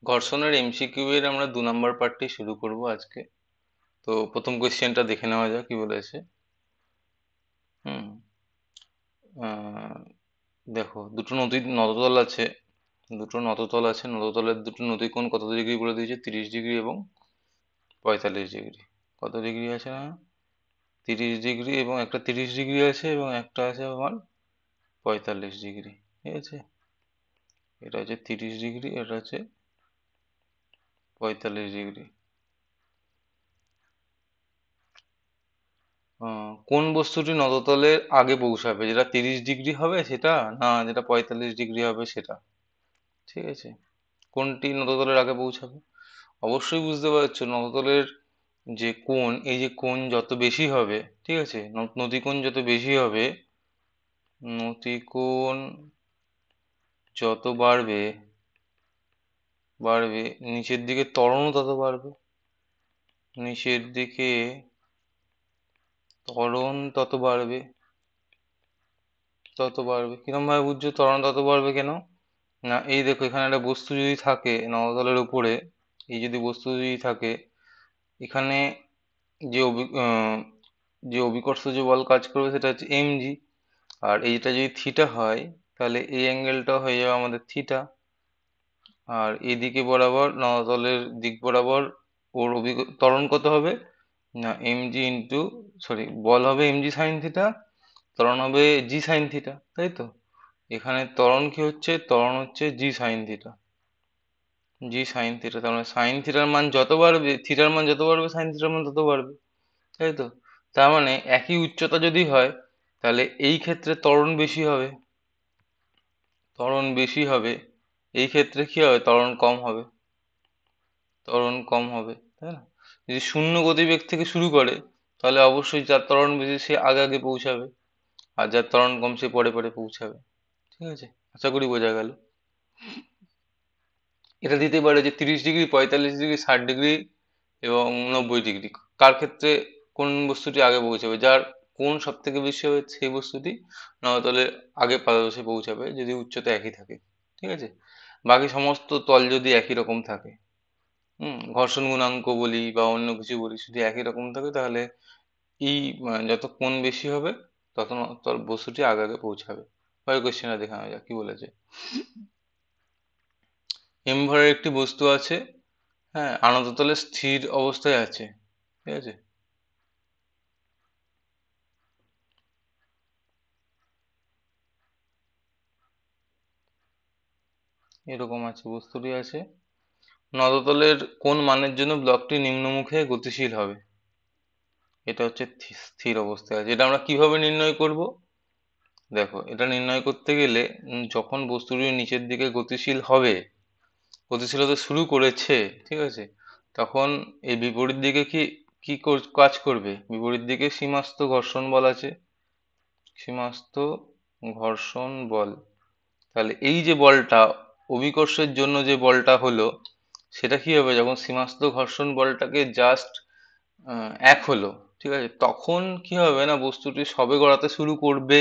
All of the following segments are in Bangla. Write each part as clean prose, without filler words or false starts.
ঘর্ষণের এমসিকিউ এর আমরা 2 নম্বর পার্টটি শুরু করব আজকে। তো প্রথম কোশ্চেনটা দেখে নেওয়া যাক কি বলেছে। হুম। আহ, দেখো, দুটো নদতল আছে। নদতলের দুটো নদীকোণ কত ডিগ্রি বলে দিয়েছে, 30 ডিগ্রি এবং 45 ডিগ্রি। কত ডিগ্রি আছে না, 30 ডিগ্রি, এবং একটা 30 ডিগ্রি আছে এবং একটা আছে আমার 45 ডিগ্রি। ঠিক আছে, এটা হচ্ছে 30 ডিগ্রি, এটা হচ্ছে 45 ডিগ্রি। কোন বস্তুটি নদতলের আগে পৌঁছাবে, যেটা 30 ডিগ্রি হবে সেটা, না যেটা 45 ডিগ্রি হবে সেটা। ঠিক আছে, কোনটি নদতলের আগে পৌঁছাবে? অবশ্যই বুঝতে পারছো, নদতলের যে কোণ, এই যে কোণ যত বেশি হবে, ঠিক আছে, নদীকোণ যত বেশি হবে, নদীকোণ যত বাড়বে বাড়বে নিচের দিকে ত্বরণও তত বাড়বে। নিচের দিকে ত্বরণ তত বাড়বে। কিরম ভাবে বুঝছো ত্বরণ তত বাড়বে কেন? না, এই দেখো, এখানে একটা বস্তু যদি থাকে নবতলের উপরে, এই যদি বস্তু যদি থাকে, এখানে যে যে অভিকর্ষ যে বল কাজ করবে সেটা হচ্ছে mg। আর এইটা যদি থিটা হয়, তাহলে এই অ্যাঙ্গেলটা হয়ে যাবে আমাদের থিটা। আর এদিকে বরাবর নবতলের দিক বরাবর ওর ত্বরণ কত হবে, না mg ইন্টু, সরি, বল হবে mg সাইন থিটা, ত্বরণ হবে জি সাইন থিটা, তাই তো। এখানে ত্বরণ কি হচ্ছে, ত্বরণ হচ্ছে জি সাইন থিটা। জি সাইন থিটা, তার মানে সাইন থিটার মান যত বাড়বে, থিটার মান যত বাড়বে, সাইন থিটার মান তত বাড়বে, তাই তো। তার মানে একই উচ্চতা যদি হয়, তাহলে এই ক্ষেত্রে ত্বরণ বেশি হবে। ত্বরণ বেশি হবে, এই ক্ষেত্রে কি হবে, ত্বরণ কম হবে। ত্বরণ কম হবে, তাই না। যদি শূন্য গতিবেগ থেকে শুরু করে, তাহলে অবশ্যই যার ত্বরণ বেশি সে আগে আগে পৌঁছাবে, আর যার ত্বরণ কম সে পরে পরে পৌঁছাবে। ঠিক আছে, আশা করি বোঝা গেল। এটা দিতে পারে যে 30 ডিগ্রি, 45 ডিগ্রি, 60 ডিগ্রি এবং 90 ডিগ্রি, কার ক্ষেত্রে কোন বস্তুটি আগে পৌঁছাবে, যার কোণ সব থেকে বেশি হবে সেই বস্তুটি নবতলের আগে পাদদেশে পৌঁছাবে, যদি উচ্চতা একই থাকে। ঠিক আছে, বাকি সমস্ত তল যদি একই রকম থাকে, ঘর্ষণ গুণাঙ্ক বলি বা অন্য কিছু বলি, যদি একই রকম থাকে, তাহলে এই যত কোণ বেশি হবে তত তল বস্তুটি আগে আগে পৌঁছাবে। পরের কোশ্চেনটা দেখানো যাক কি বলেছে। এম ভরের একটি বস্তু আছে, হ্যাঁ, আনত তলে স্থির অবস্থায় আছে। ঠিক আছে, এরকম আছে, বস্তুটি আছে, নদতলের কোন মানের জন্য ব্লকটি নিম্নমুখে গতিশীল হবে। এটা হচ্ছে স্থির অবস্থায় আছে। এটা আমরা কিভাবে নির্ণয় করব? দেখো, এটা নির্ণয় করতে গেলে যখন বস্তুটি নিচের দিকে গতিশীল হবে, গতিশীল হতে শুরু করেছে, ঠিক আছে, তখন এই বিপরীত দিকে কি কি কাজ করবে, বিপরীত দিকে সীমাস্থ ঘর্ষণ বল আছে। সীমাস্থ ঘর্ষণ বল, তাহলে এই যে বলটা, অভিকর্ষের জন্য যে বলটা হলো, সেটা কি হবে, যখন সীমাস্থ ঘর্ষণ বলটাকে জাস্ট এক হলো, ঠিক আছে, তখন কি হবে না, বস্তুটি সবে গড়াতে শুরু করবে,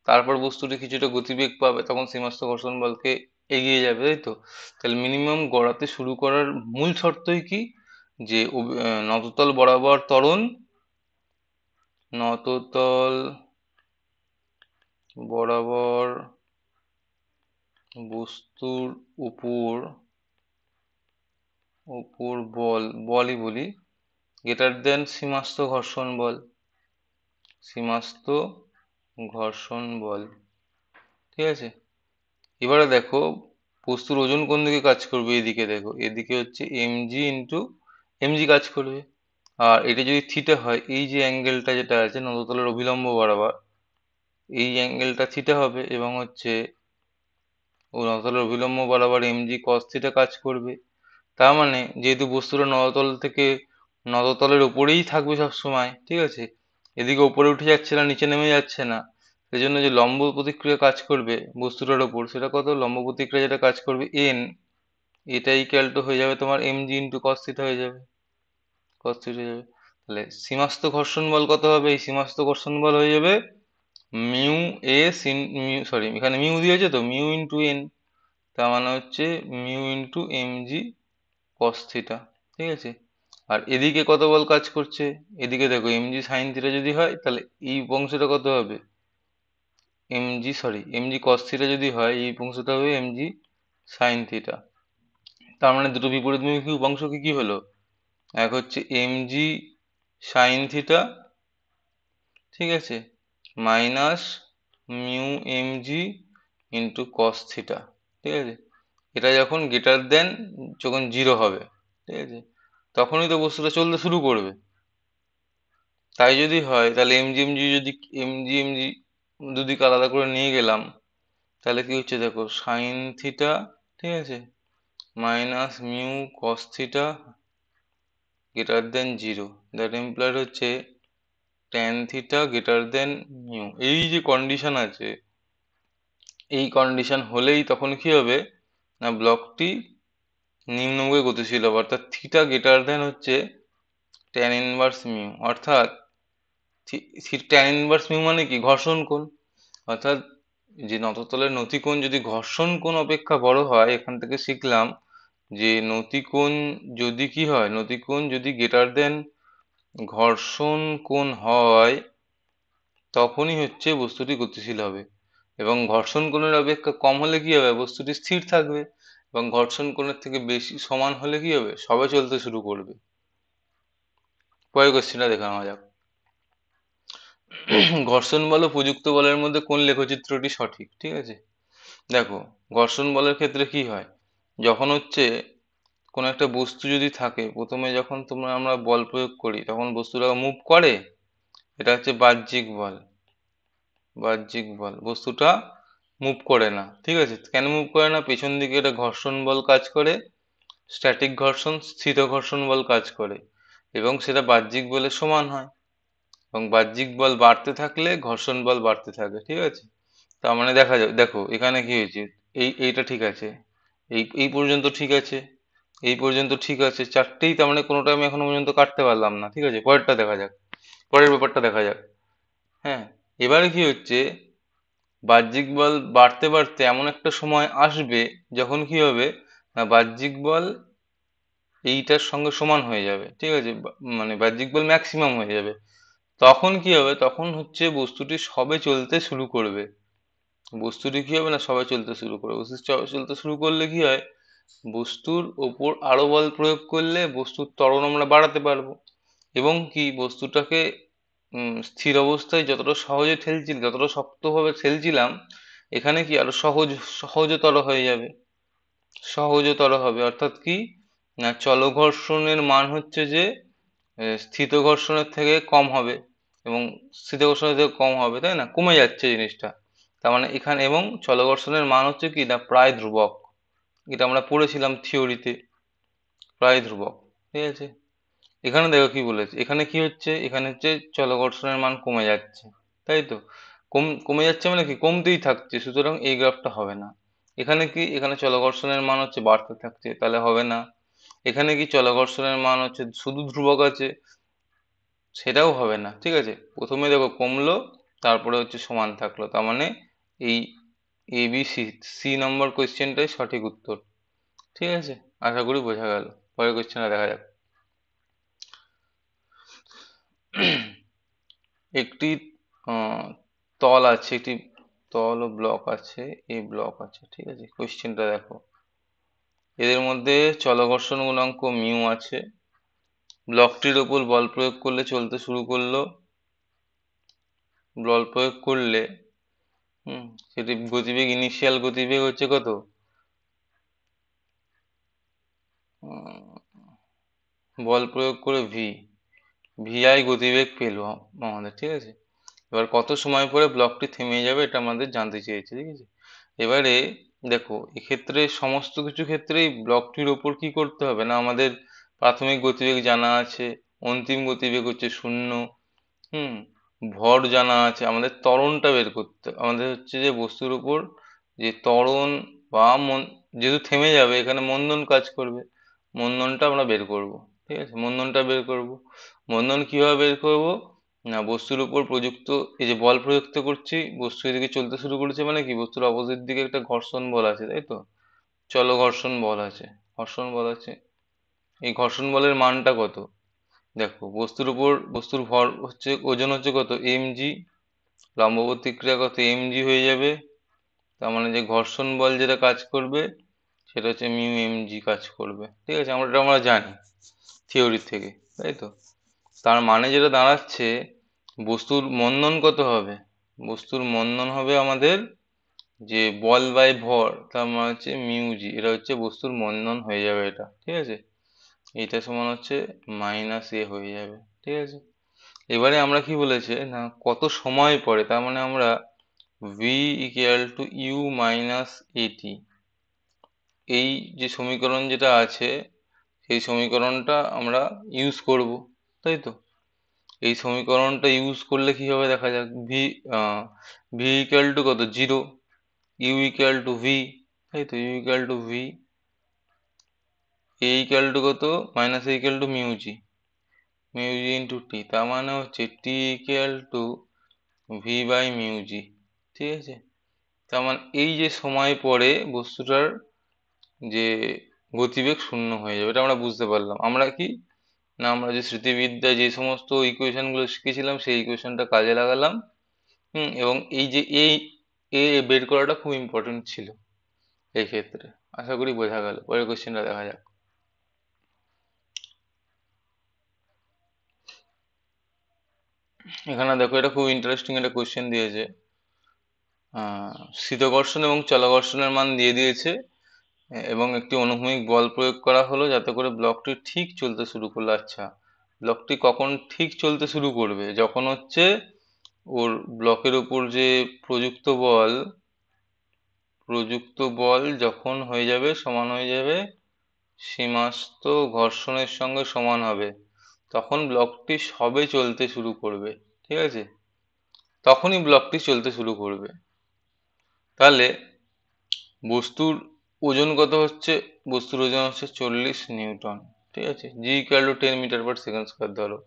তারপর বস্তুটি কিছুটা গতিবেগ পাবে, তখন সীমাস্থ ঘর্ষণ বলকে এগিয়ে যাবে, তাই তো। তাহলে মিনিমাম গড়াতে শুরু করার মূল শর্তই কি, যে নততল বরাবর ত্বরণ, নততল বরাবর বস্তুর উপর উপর বলই বলি, গ্রেটার দেন সীমাস্থ ঘর্ষণ বল। সীমাস্থ ঘর্ষণ বল, ঠিক আছে। এবারে দেখো, বস্তুর ওজন কোন দিকে কাজ করবে, এদিকে দেখো, এদিকে হচ্ছে mg ইন্টু mg কাজ করবে। আর এটা যদি থিটা হয়, এই যে অ্যাঙ্গেলটা যেটা আছে নদতলের অভিলম্ব বরাবর, এই অ্যাঙ্গেলটা থিটা হবে, এবং হচ্ছে ও নদতলের অভিলম্ব বরাবর mg cos থিটা কাজ করবে। তার মানে যেহেতু বস্তুটা নদতল থেকে নদতলের উপরেই থাকবে সব সময়, ঠিক আছে, এদিকে উপরে উঠে যাচ্ছে না, নিচে নেমে যাচ্ছে না, সেই জন্য যে লম্ব প্রতিক্রিয়া কাজ করবে বস্তুটার ওপর, সেটা কত, লম্ব প্রতিক্রিয়া যেটা কাজ করবে n, এটা ইকুয়াল টু হয়ে যাবে তোমার mg ইন্টু cos থিটা হয়ে যাবে, cos থিটা হয়ে যাবে। তাহলে সীমাস্থ ঘর্ষণ বল কত হবে, এই সীমাস্থ ঘর্ষণ বল হয়ে যাবে mu S in mu, sorry, এখানে মিউ দিয়েছে তো, মিউ ইন্টু এন। তার মানে হচ্ছে mu into M G cos theta, ঠিক আছে। আর এদিকে কত বল কাজ করছে, এদিকে দেখো এম জি সাইন থিটা যদি হয় তাহলে এই অংশটা কত হবে, এম জি কস থিটা যদি হয় এই অংশটা হবে এম জি সাইন থিটা। তার মানে দুটো বিপরীতমুখী উপাংশ কি কি হলো, এক হচ্ছে এম জি সাইন থিটা, ঠিক আছে, minus mu M G into cos theta, ঠিক আছে। এটা যখন গ্রেটার দেন, যখন জিরো হবে, ঠিক আছে, তখনই তো বস্তুটা চলতে শুরু করবে। তাই যদি হয় তাহলে এমজি যদি এমজি দুদিকে আলাদা করে নিয়ে গেলাম, তাহলে কি হচ্ছে দেখো সাইন থিটা, ঠিক আছে, minus mu cos theta greater than zero, that implied হচ্ছে tan theta greater than mu. এই যে কন্ডিশন আছে, এই কন্ডিশন হলেই তখন কি হবে না ব্লকটি নিম্নমুখী গতিশীল হবে, অর্থাৎ থিটা গ্রেটার দেন হচ্ছে ট্যান ইনভার্স মিউ, অর্থাৎ ট্যান ইনভার্স মিউ মানে কি ঘর্ষণ কোণ, অর্থাৎ যে নততলের নতিকোণ যদি ঘর্ষণ কোণ অপেক্ষা বড় হয়, এখান থেকে শিখলাম যে নতিকোণ যদি কি হয়, নতিকোণ যদি গ্রেটার দেন ঘর্ষণ কোণ হয় তখনই হচ্ছে বস্তুটি গতিশীল হবে, এবং ঘর্ষণ কোণের অপেক্ষা কম হলে কি হবে, বস্তুটি স্থির থাকবে, এবং ঘর্ষণ কোণের থেকে বেশি সমান হলে কি হবে, সবে চলতে শুরু করবে। পরের কোশ্চেনটা দেখে নেওয়া যাক। ঘর্ষণ বল ও প্রযুক্ত বলের মধ্যে কোন লেখচিত্রটি সঠিক, ঠিক আছে। দেখো ঘর্ষণ বলের ক্ষেত্রে কি হয়, যখন হচ্ছে কোনো একটা বস্তু যদি থাকে, প্রথমে যখন আমরা বল প্রয়োগ করি তখন বস্তুটা মুভ করে, এটা হচ্ছে বাহ্যিক বল। বাহ্যিক বল, বস্তুটা মুভ করে না, ঠিক আছে। কেন মুভ করে না, পেছন দিকে এটা ঘর্ষণ বল কাজ করে, স্ট্যাটিক ঘর্ষণ স্থিত ঘর্ষণ বল কাজ করে, এবং সেটা বাহ্যিক বলের সমান হয়, এবং বাহ্যিক বল বাড়তে থাকলে ঘর্ষণ বল বাড়তে থাকে, ঠিক আছে। তার মানে দেখা যাক, দেখো এখানে কি হয়েছে, এইটা ঠিক আছে, এই পর্যন্ত ঠিক আছে, এই পর্যন্ত ঠিক আছে, চারটেই, তার মানে কোনোটা আমি এখনো পর্যন্ত কাটতে পারলাম না, ঠিক আছে। পরেরটা দেখা যাক, পরের ব্যাপারটা দেখা যাক। হ্যাঁ, এবারে কি হচ্ছে, বাহ্যিক বল বাড়তে বাড়তে এমন একটা সময় আসবে যখন কি হবে না বাহ্যিক বল এইটার সঙ্গে সমান হয়ে যাবে, ঠিক আছে, মানে বাহ্যিক বল ম্যাক্সিমাম হয়ে যাবে। তখন কি হবে, তখন হচ্ছে বস্তুটি সবে চলতে শুরু করবে, বস্তুটি কি হবে না সবে চলতে শুরু করবে, বস্তু চলতে শুরু করলে কি হয়, বস্তুর ওপর আরো বল প্রয়োগ করলে বস্তুর ত্বরণ আমরা বাড়াতে পারবো, এবং কি বস্তুটাকে স্থির অবস্থায় যতটা সহজে ঠেলছি, যতটা শক্তভাবে ঠেলছিলাম, এখানে কি আরো সহজতর হয়ে যাবে, সহজতর হবে, অর্থাৎ কি না চলঘর্ষণের মান হচ্ছে যে স্থিত ঘর্ষণের থেকে কম হবে, এবং স্থিত ঘর্ষণের থেকে কম হবে, তাই না, কমে যাচ্ছে জিনিসটা। তার মানে এখানে, এবং চলঘর্ষণের মান হচ্ছে কি না প্রায় ধ্রুবক, এটা আমরা পড়েছিলাম থিওরিতে, প্রায় ধ্রুবক, ঠিক আছে। এখানে দেখো কি বলেছে, এখানে কি হচ্ছে, এখানে হচ্ছে চলঘর্ষণের মান কমে যাচ্ছে, তাই তো, কমে যাচ্ছে মানে কি কমতেই থাকছে, সুতরাং এই গ্রাফটা হবে না। এখানে কি, এখানে চলঘর্ষণের মান হচ্ছে বাড়তে থাকছে, তাহলে হবে না। এখানে কি চলঘর্ষণের মান হচ্ছে শুধু ধ্রুবক আছে, সেটাও হবে না, ঠিক আছে। প্রথমে দেখো কমলো, তারপরে হচ্ছে সমান থাকলো, তার মানে এই এ বি সি, সি নম্বর কোয়েশ্চেনটাই সঠিক উত্তর, ঠিক আছে। আশা করি বোঝা গেল। পরের কোয়েশ্চেনটা দেখা যাক। একটি আহ, তল আছে, একটি তল ও ব্লক আছে, এই ব্লক আছে, ঠিক আছে। কোয়েশ্চেনটা দেখো, এদের মধ্যে চলঘর্ষণ গুণাঙ্ক মিউ আছে, ব্লকটির ওপর বল প্রয়োগ করলে চলতে শুরু করলো, বল প্রয়োগ করলে সেটি গতিবেগ, ইনিশিয়াল গতিবেগ হচ্ছে কত, বল প্রয়োগ করে ভিআই গতিবেগ পেলো আমাদের, ঠিক আছে। এবার কত সময় পরে ব্লকটি থেমে যাবে এটা আমাদের জানতে চেয়েছে, ঠিক আছে। এবারে দেখো এক্ষেত্রে সমস্ত কিছু ক্ষেত্রেই ব্লকটির ওপর কি করতে হবে না, আমাদের প্রাথমিক গতিবেগ জানা আছে, অন্তিম গতিবেগ হচ্ছে 0, হুম, ভর জানা আছে, আমাদের ত্বরণটা বের করতে হবে। আমাদের হচ্ছে যে বস্তুর উপর যে ত্বরণ বা যেহেতু থেমে যাবে এখানে মন্দন কাজ করবে, মন্দনটা আমরা বের করব, ঠিক আছে, মন্দনটা বের করব। মন্দন কিভাবে বের করব না, বস্তুর উপর প্রযুক্ত, এই যে বল প্রযুক্ত করছি, বস্তু এদিকে চলতে শুরু করেছে মানে কি বস্তুর অপোজিট দিকে একটা ঘর্ষণ বল আছে, তাই তো, চলো ঘর্ষণ বল আছে, এই ঘর্ষণ বলের মানটা কত? দেখো বস্তুর উপর বস্তুর ভর হচ্ছে, ওজন হচ্ছে কত mg, লম্ব প্রতিক্রিয়া কত mg হয়ে যাবে। তার মানে যে ঘর্ষণ বল যেটা কাজ করবে সেটা হচ্ছে মিউ mg কাজ করবে, ঠিক আছে, এটা আমরা জানি থিওরি থেকে, তাই তো। তার মানে যেটা দাঁড়াচ্ছে, বস্তুর মন্দন কত হবে? বস্তুর মন্দন হবে আমাদের যে বল বাই ভর, তার মানে হচ্ছে মিউ জি, এটা হচ্ছে বস্তুর মন্দন হয়ে যাবে, এটা ঠিক আছে। এটা সমান হচ্ছে মাইনাস এ হয়ে যাবে, ঠিক আছে। এবারে আমরা কি বলেছে না, কত সময় পরে, তার মানে আমরা V equal to U minus A T, এই যে সমীকরণ যেটা আছে সেই সমীকরণটা আমরা ইউজ করব, তাই তো। এই সমীকরণটা ইউজ করলে কি হবে দেখা যাক, ভি ইকুয়াল টু কত 0, ইউ ইকুয়াল টু ভি, তাই তো, U equal to V, A equal to কত minus A equal to mu G into T, তার মানে হচ্ছে T equal to V by mu G, ঠিক আছে। তার মানে এই যে সময় পরে বস্তুটার যে গতিবেগ শূন্য হয়ে যাবে, এটা আমরা বুঝতে পারলাম। আমরা কি না, আমরা যে স্মৃতিবিদ্যায় যে সমস্ত ইকুয়েশন গুলো শিখেছিলাম সেই ইকুয়েশনটা কাজে লাগালাম, এবং এই যে এই এ বের করাটা খুব ইম্পর্টেন্ট ছিল এই ক্ষেত্রে। আশা করি বোঝা গেল। পরের কোশ্চেনটা দেখা যাক। এখানে দেখো, এটা খুব ইন্টারেস্টিং একটা কোশ্চেন দিয়েছে। স্থিতঘর্ষণ এবং চলঘর্ষণের মান দিয়ে দিয়েছে, এবং একটি অনুভূমিক বল প্রয়োগ করা হলো যাতে করে ব্লকটি ঠিক চলতে শুরু করলো। আচ্ছা, ব্লকটি কখন ঠিক চলতে শুরু করবে? যখন হচ্ছে ওর ব্লকের উপর যে প্রযুক্ত বল যখন হয়ে যাবে, সমান হয়ে যাবে সীমাস্থ ঘর্ষণের সঙ্গে সমান হবে, তখন ব্লকটি সবে চলতে শুরু করবে, ঠিক আছে, তখনই ব্লকটি চলতে শুরু করবে। তাহলে বস্তুর ওজন কত হচ্ছে? বস্তুর ওজন হচ্ছে 40 নিউটন, ঠিক আছে। জি ইকুয়াল টু 10 মিটার/সেকেন্ড স্কয়ার ধরো।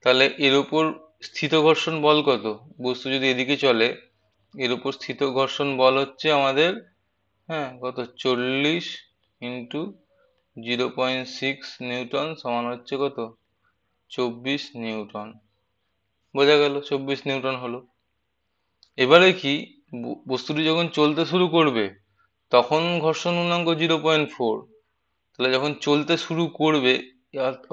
তাহলে এর উপর স্থিত ঘর্ষণ বল কত? বস্তু যদি এদিকে চলে, এর উপর স্থিত ঘর্ষণ বল হচ্ছে আমাদের, হ্যাঁ, কত 40 × 0.6 নিউটন সমান হচ্ছে কত 24 নিউটন। বোঝা গেল, 24 নিউটন হলো। এবারে কি, বস্তুটি যখন চলতে শুরু করবে তখন ঘর্ষণ গুণাঙ্ক 0.4। তাহলে যখন চলতে শুরু করবে,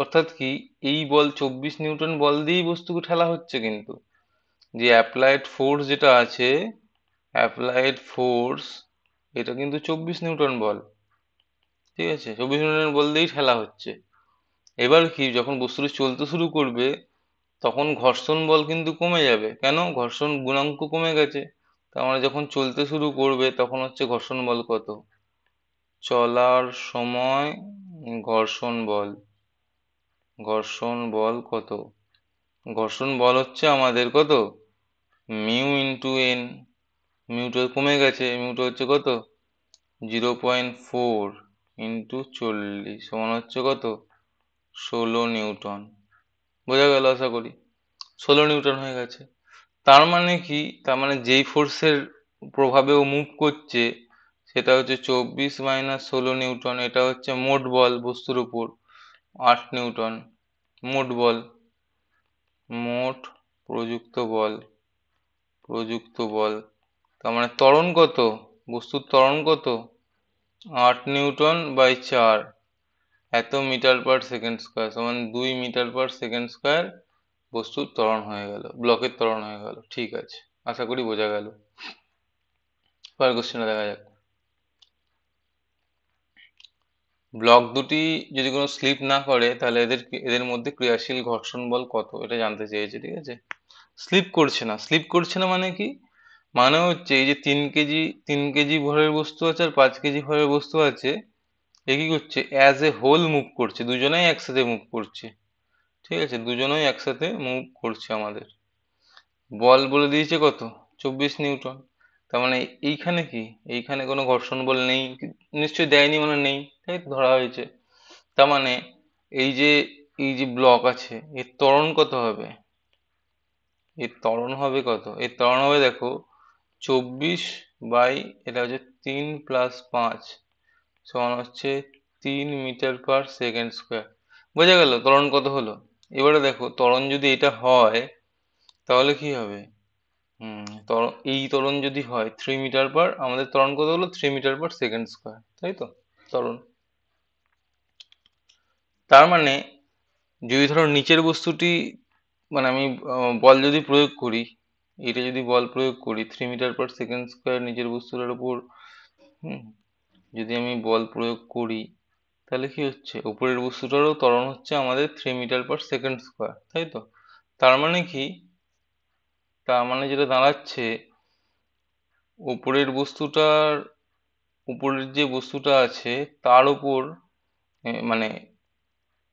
অর্থাৎ কি, এই বল 24 নিউটন বল দিয়েই বস্তুকে ঠেলা হচ্ছে, কিন্তু যে অ্যাপ্লাইড ফোর্স যেটা আছে, অ্যাপ্লাইড ফোর্স, এটা কিন্তু 24 নিউটন বল, ঠিক আছে, 24 নিউটন বল দিয়েই ঠেলা হচ্ছে। এবার কি, যখন বস্তুটি চলতে শুরু করবে তখন ঘর্ষণ বল কিন্তু কমে যাবে, কেন? ঘর্ষণ গুণাঙ্ক কমে গেছে। তার মানে যখন চলতে শুরু করবে তখন হচ্ছে ঘর্ষণ বল কত, চলার সময় ঘর্ষণ বল কত? ঘর্ষণ বল হচ্ছে আমাদের কত, মিউ ইন্টু এন। মিউটা কমে গেছে, মিউটা হচ্ছে কত 0.4 ইন্টু 40 সমান হচ্ছে কত 16 নিউটন। বোঝা গেল আশা করি, 16 নিউটন হয়ে গেছে। তার মানে কি, তার মানে যেই ফোর্সের প্রভাবে ও মুভ করছে সেটা হচ্ছে 24 - 16 নিউটন, এটা হচ্ছে মোট বল বস্তুর উপর 8 নিউটন। মোট বল, মোট প্রযুক্ত বল, তার মানে ত্বরণ কত, বস্তুর ত্বরণ কত 8 নিউটন/4, এত মিটার/সেকেন্ড স্কয়ার সমান 2 মিটার/সেকেন্ড স্কয়ার বস্তুর ত্বরণ হয়ে গেল, ব্লকের ত্বরণ হয়ে গেল। ঠিক আছে, আশা করি বোঝা গেল। পরের কোশ্চেনটা দেখা যাক। ব্লক দুটি যদি কোনো স্লিপ না করে তাহলে এদের মধ্যে ক্রিয়াশীল ঘর্ষণ বল কত, এটা জানতে চেয়েছে, ঠিক আছে। স্লিপ করছে না মানে কি, মানে হচ্ছে এই যে 3 কেজি ভরের বস্তু আছে আর 5 কেজি ভরের বস্তু আছে, এ কি করছে, অ্যাজ এ হোল মুভ করছে, দুজনেই একসাথে মুভ করছে, ঠিক আছে, দুজনেই একসাথে মুভ করছে। আমাদের বল বলে দিয়েছে কত 24 নিউটন, তার মানে এইখানে কি, এইখানে কোনো ঘর্ষণ বল নেই, নিশ্চয়ই দেয়নি, মানে নেই, তাই তো ধরা হয়েছে। তার মানে এই যে এই যে ব্লক আছে এর ত্বরণ কত হবে, এর ত্বরণ হবে দেখো 24 বাই, এটা হচ্ছে 3 + 5, সমান হচ্ছে 3 মিটার/সেকেন্ড স্কোয়ার। বোঝা গেল ত্বরণ কত হলো? এবারে দেখো ত্বরণ যদি এটা হয় তাহলে কি হবে? এই ত্বরণ যদি হয় 3 মিটার/, আমাদের ত্বরণ কত হলো? 3 মিটার/সেকেন্ড স্কোয়ার, তাই তো ত্বরণ। তার মানে যদি ধরো নিচের বস্তুটি, মানে আমি বল যদি প্রয়োগ করি, এটা যদি বল প্রয়োগ করি 3 মিটার/সেকেন্ড স্কোয়ার নিচের বস্তুটার উপর, হুম, যদি আমি বল প্রয়োগ করি তাহলে কি হচ্ছে? উপরের বস্তুটারও ত্বরণ হচ্ছে আমাদের 3 মিটার/সেকেন্ড স্কোয়ার, তাই তো। তার মানে কি? তার মানে যেটা দাঁড়াচ্ছে, উপরের বস্তুটার, উপরের যে বস্তুটা আছে তার উপর মানে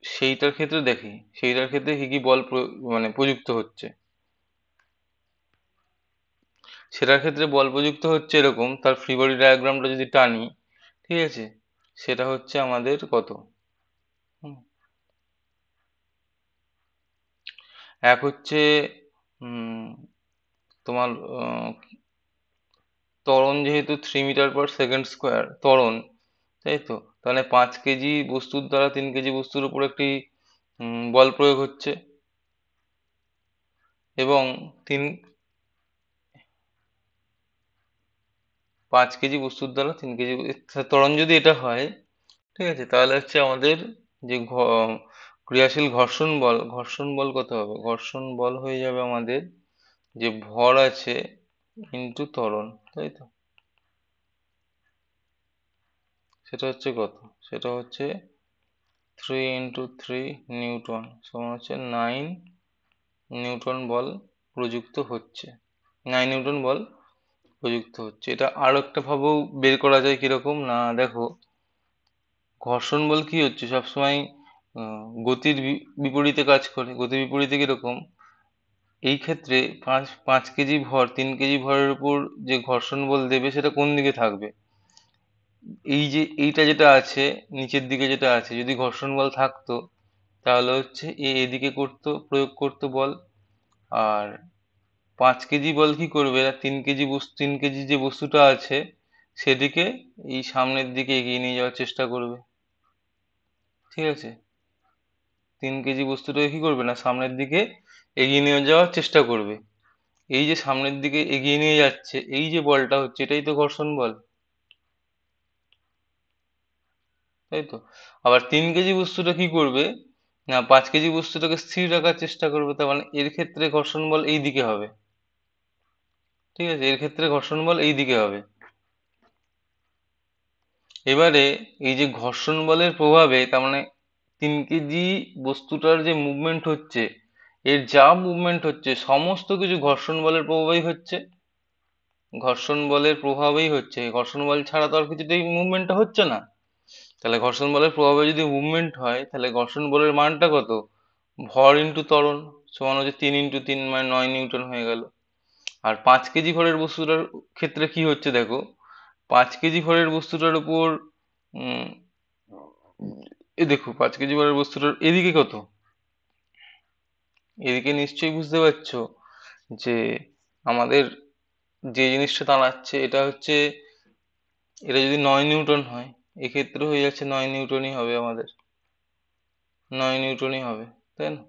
সেইটার ক্ষেত্রে দেখি, সেইটার ক্ষেত্রে কি কি বল মানে প্রযুক্ত হচ্ছে। সেটার ক্ষেত্রে বল প্রযুক্ত হচ্ছে এরকম, তার ফ্রি বডি ডায়াগ্রামটা যদি টানি, ঠিক আছে, সেটা হচ্ছে আমাদের কত? হুম, এক হচ্ছে তোমার ত্বরণ যেহেতু 3 মিটার/সেকেন্ড স্কোয়ার ত্বরণ, তাই তো, তাহলে 5 কেজি বস্তুর দ্বারা 3 কেজি বস্তুর উপর একটি বল প্রয়োগ হচ্ছে, এবং তিন 5 কেজি বস্তুর দ্বারা 3 কেজি ত্বরণ যদি এটা হয়, ঠিক আছে, তাহলে হচ্ছে আমাদের যে ক্রিয়াশীল ঘর্ষণ বল কত হবে? ঘর্ষণ বল হয়ে যাবে আমাদের যে ভর আছে ইন্টু ত্বরণ, তাই তো। সেটা হচ্ছে কত? সেটা হচ্ছে 3 × 3 নিউটন, সমান হচ্ছে 9 নিউটন বল প্রযুক্ত হচ্ছে। 9 নিউটন বল প্রযুক্ত হচ্ছে। এটা আরো একটা ভাবেও বের করা যায়, কিরকম না, দেখো ঘর্ষণ বল কি হচ্ছে সবসময় গতির বিপরীতে কাজ করে। গতির বিপরীতে কিরকম? এই ক্ষেত্রে পাঁচ পাঁচ কেজি ভর 3 কেজি ভরের উপর যে ঘর্ষণ বল দেবে সেটা কোন দিকে থাকবে? এই যে এইটা যেটা আছে, নিচের দিকে যেটা আছে, যদি ঘর্ষণ বল থাকতো তাহলে হচ্ছে এদিকে করতো, প্রয়োগ করতো বল। আর 5 কেজি বল কি করবে? 3 কেজি যে বস্তুটা আছে সেদিকে এই সামনের দিকে এগিয়ে নিয়ে যাওয়ার চেষ্টা করবে, ঠিক আছে। 3 কেজি বস্তুটাকে কি করবে না, সামনের দিকে এগিয়ে নিয়ে যাওয়ার চেষ্টা করবে। এই যে সামনের দিকে এগিয়ে নিয়ে যাচ্ছে, এই যে বলটা হচ্ছে, এটাই তো ঘর্ষণ বল, তাই তো। আবার 3 কেজি বস্তুটা কি করবে না, 5 কেজি বস্তুটাকে স্থির রাখার চেষ্টা করবে, তার মানে এর ক্ষেত্রে ঘর্ষণ বল এই দিকে হবে, ঠিক আছে, এর ক্ষেত্রে ঘর্ষণ বল এই দিকে হবে। এবারে এই যে ঘর্ষণ বলের প্রভাবে, তার মানে 3 কেজি বস্তুটার যে মুভমেন্ট হচ্ছে, এর যা মুভমেন্ট হচ্ছে সমস্ত কিছু ঘর্ষণ বলের প্রভাবেই হচ্ছে। ঘর্ষণ বলের প্রভাবেই হচ্ছে, ঘর্ষণ বল ছাড়া তো আর কিছুতেই মুভমেন্টটা হচ্ছে না। তাহলে ঘর্ষণ বলের প্রভাবে যদি মুভমেন্ট হয় তাহলে ঘর্ষণ বলের মানটা কত? ভর ইন্টু ত্বরণ, সমান হচ্ছে 3 × 3 মানে 9 নিউটন হয়ে গেল। আর 5 কেজি ভরের বস্তুটার ক্ষেত্রে কি হচ্ছে দেখো, 5 কেজি ভরের বস্তুটার উপর উম এ দেখো 5 কেজি ভরের বস্তুটার এদিকে কত? এদিকে নিশ্চয়ই বুঝতে পারছো যে আমাদের যে জিনিসটা দাঁড়াচ্ছে এটা হচ্ছে, এটা যদি 9 নিউটন হয় এক্ষেত্রে হয়ে যাচ্ছে 9 নিউটনই হবে আমাদের, 9 নিউটনই হবে, তাই না?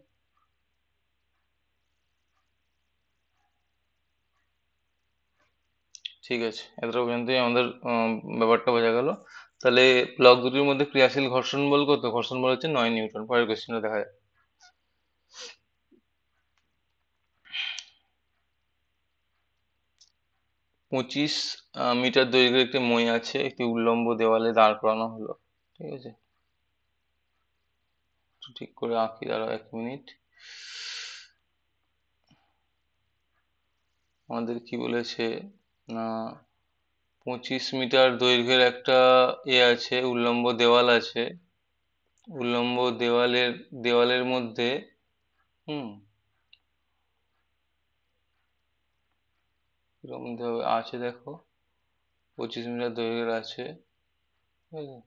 ঠিক আছে, এতটা পর্যন্তই আমাদের ব্যাপারটা বোঝা গেল। তাহলে ব্লক দুটির মধ্যে ক্রিয়াশীল ঘর্ষণ বল কত? ঘর্ষণ বল হচ্ছে 9 নিউটন। পরের কোশ্চেনটা দেখা যাক। 25 মিটার দৈর্ঘ্যের একটি মই আছে, একটি উল্লম্ব দেওয়ালে দাঁড় করানো হলো, ঠিক আছে। একটু ঠিক করে আঁকি, দাঁড়াও 1 মিনিট। আমাদের কি বলেছে না, 25 মিটার দৈর্ঘ্যের একটা আছে, উল্লম্ব দেওয়াল আছে। উল্লম্ব দেওয়ালের মধ্যে, হুম, কিরকম আছে দেখো, 25 মিটার দৈর্ঘ্যের আছে, ঠিক আছে।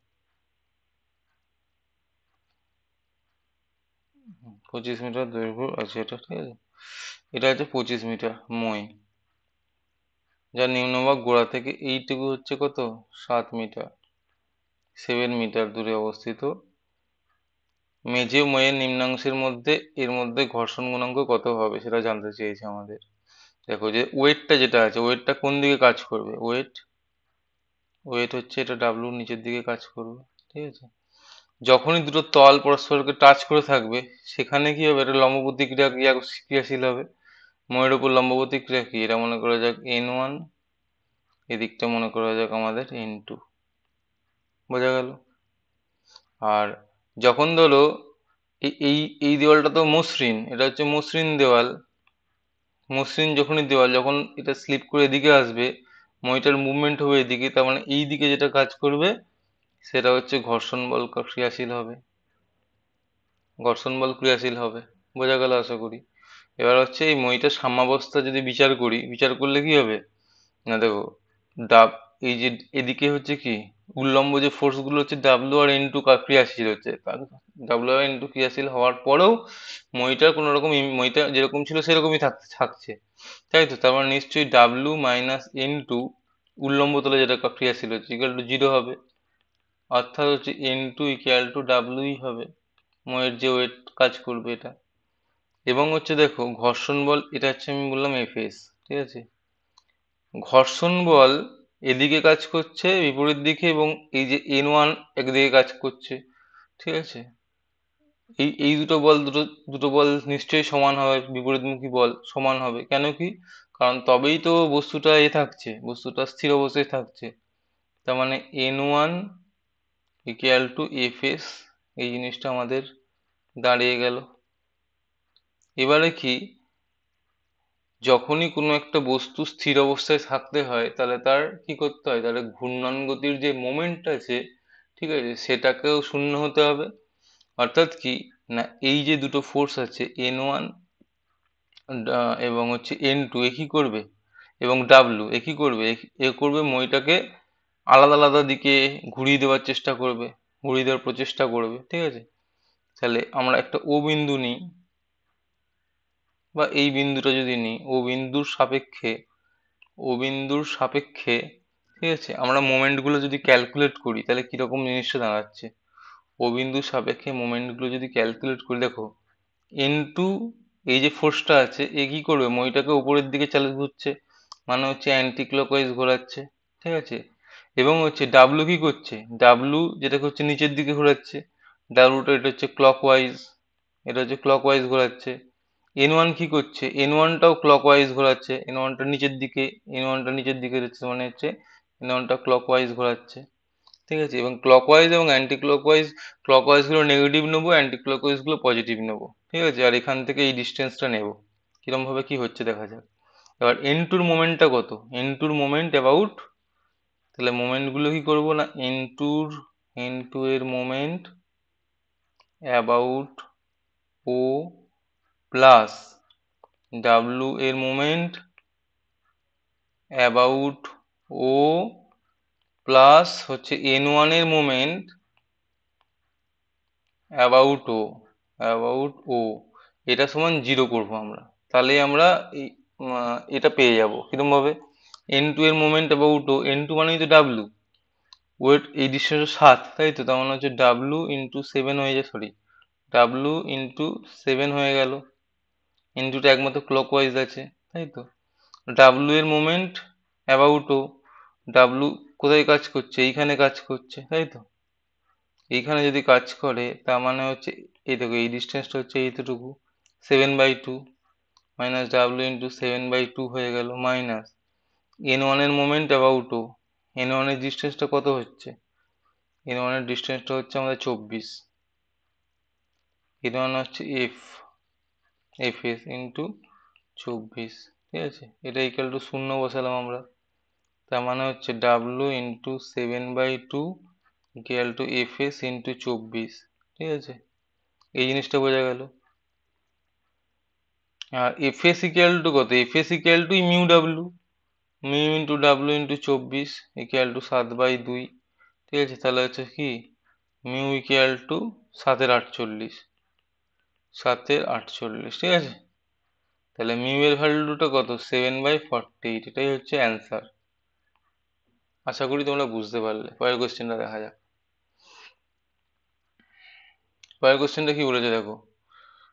25 মিটার দৈর্ঘ্য আছে এটা, ঠিক আছে। এটা হচ্ছে 25 মিটার মই, যার নিম্নভাগ গোড়া থেকে এইটুকু হচ্ছে কত? 7 মিটার, 7 মিটার দূরে অবস্থিত মেঝে ময়ের নিম্নাংশের মধ্যে এর মধ্যে ঘর্ষণ গুণাঙ্ক কত হবে সেটা জানতে চেয়েছে আমাদের। দেখো যে ওয়েটটা যেটা আছে, ওয়েটটা কোন দিকে কাজ করবে, ওয়েট ওয়েট হচ্ছে এটা ডাব্লু নিচের দিকে কাজ করবে, ঠিক আছে। যখনই দুটো তল পরস্পরকে টাচ করে থাকবে সেখানে কি হবে, এটা লম্ব প্রতিক্রিয়া ক্রিয়াশীল হবে। ময়ের উপর লম্ব প্রতিক্রিয়া কি, এটা মনে করা যাক N1, এদিকটা মনে করা যাক আমাদের N2, বোঝা গেল। আর যখন ধরো এই এই দেওয়ালটা তো মসৃণ, এটা হচ্ছে মসৃণ দেওয়াল, মসৃণ যখনই দেওয়াল যখন এটা স্লিপ করে এদিকে আসবে, মইটার মুভমেন্ট হবে এদিকে, তার মানে এই দিকে যেটা কাজ করবে সেটা হচ্ছে ঘর্ষণ বল ক্রিয়াশীল হবে, ঘর্ষণ বল ক্রিয়াশীল হবে, বোঝা গেল আশা করি। এবার হচ্ছে এই মইটার সাম্যাবস্থা যদি বিচার করি, বিচার করলে কি হবে না, দেখো ডাব এই যে এদিকে হচ্ছে কি উল্লম্ব যে ফোর্স গুলো হচ্ছে ডাব্লু আর N2 ক্রিয়াশীল হচ্ছে, ডাব্লু আর N2 ক্রিয়াশীল হওয়ার পরেও মইটার কোনো রকম মইটা যেরকম ছিল সেরকমই থাকছে, তাই তো। তার মানে নিশ্চয়ই ডাব্লু মাইনাস N2 উল্লম্ব তলে যেটা ক্রিয়াশীল হচ্ছে ইকুয়াল টু 0 হবে, অর্থাৎ হচ্ছে N2 ইকুয়াল টু ডাব্লুই হবে, মইয়ের যে ওয়েট কাজ করবে এটা। এবং হচ্ছে দেখো ঘর্ষণ বল এটা হচ্ছে আমি বললাম Fs, ঠিক আছে। ঘর্ষণ বল এদিকে কাজ করছে বিপরীত দিকে, এবং এই যে N1 একদিকে কাজ করছে, ঠিক আছে। এই এই দুটো বল নিশ্চয়ই সমান হবে, বিপরীতমুখী বল সমান হবে, কেন কি, কারণ তবেই তো বস্তুটা থাকছে, বস্তুটা স্থির অবস্থায় থাকছে। তার মানে N1 ইকুয়াল টু Fs, এই জিনিসটা আমাদের দাঁড়িয়ে গেল। এবারে কি, যখনই কোনো একটা বস্তু স্থির অবস্থায় থাকতে হয় তাহলে তার কি করতে হয়, তাহলে ঘূর্ণন গতির যে মোমেন্ট আছে, ঠিক আছে, সেটাকেও শূন্য হতে হবে। অর্থাৎ কি না, এই যে দুটো ফোর্স আছে N1 এবং হচ্ছে N2 এ কি করবে, এবং ডাব্লু এ কি করবে, এ করবে মইটাকে আলাদা আলাদা দিকে ঘুরিয়ে দেওয়ার চেষ্টা করবে, ঘুরিয়ে দেওয়ার প্রচেষ্টা করবে, ঠিক আছে। তাহলে আমরা একটা ও বিন্দু নিই, বা এই বিন্দুটা যদি নিই, ও বিন্দুর সাপেক্ষে, ঠিক আছে, আমরা মোমেন্ট গুলো যদি ক্যালকুলেট করি তাহলে কিরকম জিনিসটা দাঁড়াচ্ছে। ও বিন্দুর সাপেক্ষে মোমেন্ট গুলো যদি ক্যালকুলেট করি, দেখো N2 এই যে ফোর্সটা আছে এ কি করবে, মইটাকে উপরের দিকে চালিয়ে ঘুরছে, মানে হচ্ছে অ্যান্টি ক্লকওয়াইজ ঘোরাচ্ছে, ঠিক আছে। এবং হচ্ছে ডাব্লু কি করছে, ডাব্লু যেটাকে হচ্ছে নিচের দিকে ঘোরাচ্ছে, ডাব্লুটা এটা হচ্ছে ক্লকওয়াইজ, এটা হচ্ছে ক্লকওয়াইজ ঘোরাচ্ছে। N1 কি করছে, N1টাও ক্লকওয়াইজ ঘোরাচ্ছে, N1টা নিচের দিকে, N1টা নিচের দিকে যাচ্ছে, মানে হচ্ছে N1টা ক্লকওয়াইজ ঘোরাচ্ছে, ঠিক আছে। এবং ক্লকওয়াইজ এবং অ্যান্টি ক্লকওয়াইজ, ক্লকওয়াইজ গুলো নেগেটিভ নেবো, অ্যান্টি ক্লকওয়াইজ গুলো পজিটিভ নেবো, ঠিক আছে। আর এখান থেকে এই ডিস্টেন্সটা নেবো, কিরম ভাবে কি হচ্ছে দেখা যাক। এবার N2 এর মোমেন্টটা কত, N2 এর মোমেন্ট অ্যাবাউট, তাহলে মোমেন্ট গুলো কি করবো না, N2 এর moment about O plus W এর মোমেন্ট অ্যাবাউট ও প্লাস হচ্ছে N1 এর মোমেন্ট অ্যাবাউট ও, এটা সমান 0 করবো আমরা, তাহলে আমরা এই এটা পেয়ে যাব কিরকম ভাবে, N2 এর মোমেন্ট অ্যাবাউট ও, N2 মানেই তো ডাব্লু, ওয়েট এই ডিস্টেন্স 7, তাই তো, তার মানে হচ্ছে ডাব্লু ইন্টু 7 হয়ে যায়, সরি, ডাব্লু ইন্টু 7 হয়ে গেল, ইন্টুটা একমাত্র ক্লকওয়াইজ আছে, তাই তো। ডাব্লু এর মোমেন্ট অ্যাবাউট ও, ডাব্লু কোথায় কাজ করছে, এইখানে কাজ করছে, তাই তো। এইখানে যদি কাজ করে তার মানে হচ্ছে এই দেখো এই ডিস্টেন্সটা হচ্ছে এইটুকু, 7/2 মাইনাস ডাব্লু ইন্টু 7/2 হয়ে গেল, মাইনাস N1 এর মোমেন্ট অ্যাবাউট ও, N1 এর ডিস্টেন্সটা কত হচ্ছে, N1 এর ডিস্টেন্সটা হচ্ছে আমাদের 24, N1 হচ্ছে Fs ইন্টু 24, ঠিক আছে। এটা ইকুয়াল টু 0 বসালাম আমরা, তার মানে হচ্ছে W into 7/2 equal to Fs into 24, ঠিক আছে। এই জিনিসটা বোঝা গেল। আর Fs ইকুয়াল টু কত, Fs equal to mu W, mu into W into 24 equal to 7/2, ঠিক আছে। তাহলে হচ্ছে কি মিউ ইকুয়াল টু 7/48, 7/48, ঠিক আছে। তাহলে মিউ এর ভ্যালুটা কত, 7/48, এটাই হচ্ছে অ্যান্সার। আশা করি তোমরা বুঝতে পারলে, পরের কোশ্চেনটা দেখা যাক। পরের কোশ্চেনটা কি বলেছে দেখো,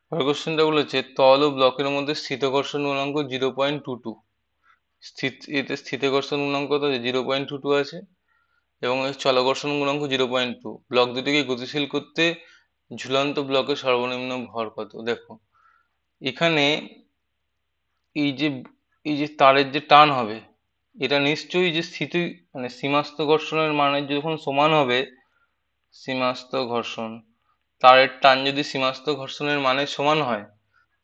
পরের কোশ্চেনটা বলেছে তল ও ব্লকের মধ্যে স্থিতকর্ষণ গুণাঙ্ক 0.22। এতে স্থিতকর্ষণ গুণাঙ্ক কত আছে? 0.22 আছে, এবং চলাকর্ষণ গুণাঙ্ক 0.2। ব্লক দুটিকে গতিশীল করতে ঝুলন্ত ব্লকের সর্বনিম্ন ভর কত? দেখো এখানে এই যে এই যে তারের যে টান হবে, এটা নিশ্চয়ই যে স্থিতি মানে সীমাস্থ ঘর্ষণের মানের যখন সমান হবে, সীমাস্থ ঘর্ষণ, তারের টান যদি সীমাস্থ ঘর্ষণের মানের সমান হয়,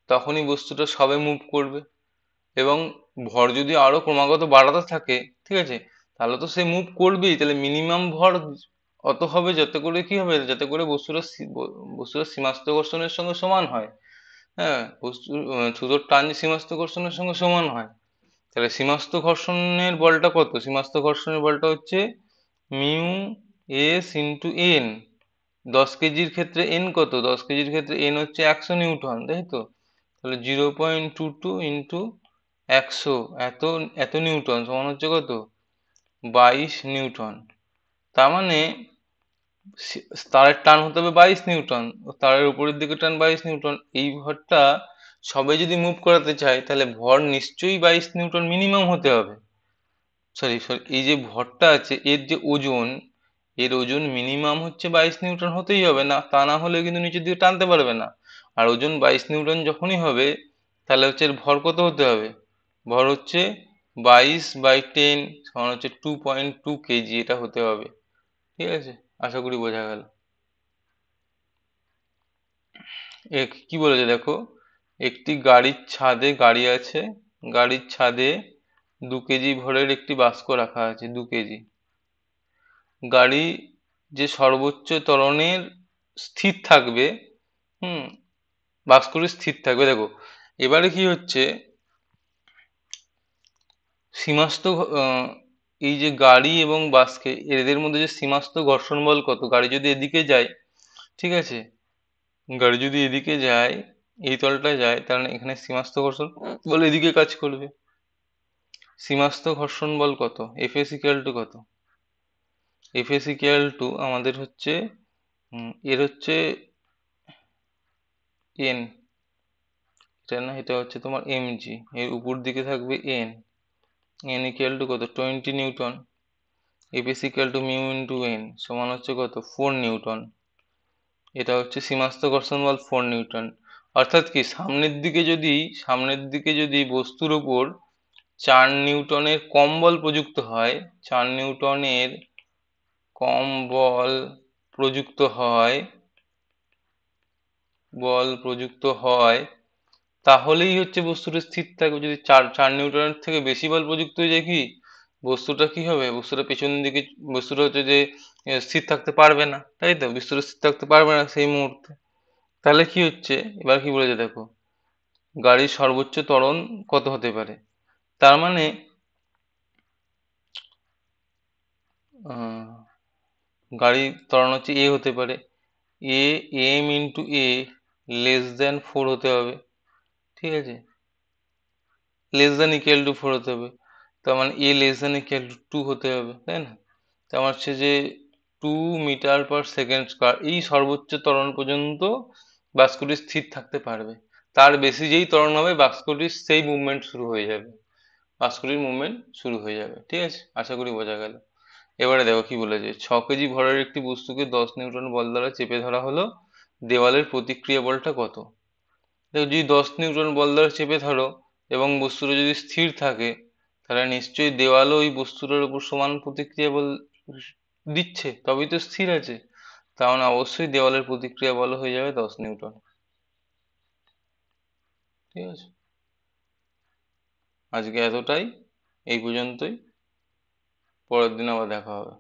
তখনই বস্তুটা সবে মুভ করবে। এবং ভর যদি আরো ক্রমাগত বাড়াতে থাকে, ঠিক আছে, তাহলে তো সে মুভ করবেই। তাহলে মিনিমাম ভর অত হবে যাতে করে কি হবে, যাতে করে বস্তুটা সীমাস্থ ঘর্ষণের সঙ্গে সমান হয়। হ্যাঁ, থুতোর টান যে সীমাস্থ ঘর্ষণের সঙ্গে সমান হয়, তাহলে সীমাস্থ ঘর্ষণের বলটা কত? সীমাস্থ ঘর্ষণের বলটা হচ্ছে মিউ এস ইন্টু এন। 10 কেজির ক্ষেত্রে এন কত? 10 কেজির ক্ষেত্রে এন হচ্ছে 100 নিউটন, তাই তো? তাহলে 0.22 ইন্টু 100, এত এত নিউটন সমান হচ্ছে কত? 22 নিউটন। তার মানে তারের টান হতে হবে 22 নিউটন, ও তারের উপরের দিকে টান 22 নিউটন। এই ভরটা সবে যদি মুভ করাতে চাই, তাহলে ভর নিশ্চয়ই 22 নিউটন মিনিমাম হতে হবে। সরি সরি, এই যে ভরটা আছে এর যে ওজন, এর ওজন মিনিমাম হচ্ছে 22 নিউটন হতেই হবে, না তা না হলে কিন্তু নিচের দিকে টানতে পারবে না। আর ওজন 22 নিউটন যখনই হবে, তাহলে হচ্ছে এর ভর কত হতে হবে? ভর হচ্ছে 22/10 সমান হচ্ছে 2.2 কেজি, এটা হতে হবে। ঠিক আছে, আশা করি বোঝা গেল। কি বলেছে দেখো, একটি গাড়ির ছাদে গাড়ি আছে, গাড়ির ছাদে 2 কেজি ভরের একটি বাস্ক রাখা আছে, 2 কেজি। গাড়ি যে সর্বোচ্চ ত্বরণের স্থির থাকবে, হুম, বাস্কটি স্থির থাকবে। দেখো এবারে কি হচ্ছে, সীমাস্থ এই যে গাড়ি এবং বাস্কে এদের মধ্যে যে সীমাস্থ ঘর্ষণ বল কত? গাড়ি যদি এদিকে যায়, ঠিক আছে, গাড়ি যদি এদিকে যায়, এই তলটায় যায়, তাহলে এখানে সীমাস্থ ঘর্ষণ বল এদিকে কাজ করবে। সীমাস্থ ঘর্ষণ বল কত? এফএস ইকুয়াল টু কত? এফএস ইকুয়াল টু আমাদের হচ্ছে এর হচ্ছে এন, এটা না, এটা হচ্ছে তোমার এমজি, এর উপর দিকে থাকবে এন। এন ইকুয়াল টু কত? 20 Newton. FS equal to mu into N সমান হচ্ছে কত? 4 নিউটন। এটা হচ্ছে সীমাস্থ ঘর্ষণ বল 4 নিউটন। অর্থাৎ কি, সামনের দিকে যদি বস্তুর উপর 4 নিউটনের কম বল প্রযুক্ত হয়, 4 নিউটনের কম বল প্রযুক্ত হয়, তাহলেই হচ্ছে বস্তুটা স্থির থাকবে। যদি চার নিউটনের থেকে বেশি বল প্রযুক্ত হয়ে যায়, কি বস্তুটা কি হবে? বস্তুটা পেছন দিকে, বস্তুটা হচ্ছে যে স্থির থাকতে পারবে না, তাই তো? বস্তুটা স্থির থাকতে পারবে না সেই মুহূর্তে। তাহলে কি হচ্ছে, এবার কি বলেছে দেখো, গাড়ির সর্বোচ্চ ত্বরণ কত হতে পারে? তার মানে গাড়ির ত্বরণ হচ্ছে এ হতে পারে, A M into A less than 4 হতে হবে, ঠিক আছে, লেস দেন ইকুয়াল টু 4 হতে হবে। তার মানে এ লেস দেন ইকুয়াল টু 2 হতে হবে, তাই না? তার মানে হচ্ছে যে 2 মিটার/সেকেন্ড স্কয়ার, এই সর্বোচ্চ ত্বরণ পর্যন্ত বাস্কটি স্থির থাকতে পারবে। তার বেশি যেই ত্বরণ হবে, বাস্কটির সেই মুভমেন্ট শুরু হয়ে যাবে, বাস্কটির মুভমেন্ট শুরু হয়ে যাবে। ঠিক আছে, আশা করি বোঝা গেল। এবারে দেখো কি বলেছে, 6 কেজি ভরের একটি বস্তুকে 10 নিউটন বল দ্বারা চেপে ধরা হলো, দেওয়ালের প্রতিক্রিয়া বলটা কত? দেখো যদি 10 নিউটন বল দ্বারা চেপে ধরো এবং বস্তুটা যদি স্থির থাকে, তাহলে নিশ্চয়ই দেওয়ালও ওই বস্তুটার উপর সমান প্রতিক্রিয়া বল দিচ্ছে, তবেই তো স্থির আছে। তার মানে অবশ্যই দেওয়ালের প্রতিক্রিয়া বল হয়ে যাবে 10 নিউটন। ঠিক আছে, আজকে এতটাই, এই পর্যন্তই। পরের দিন আবার দেখা হবে।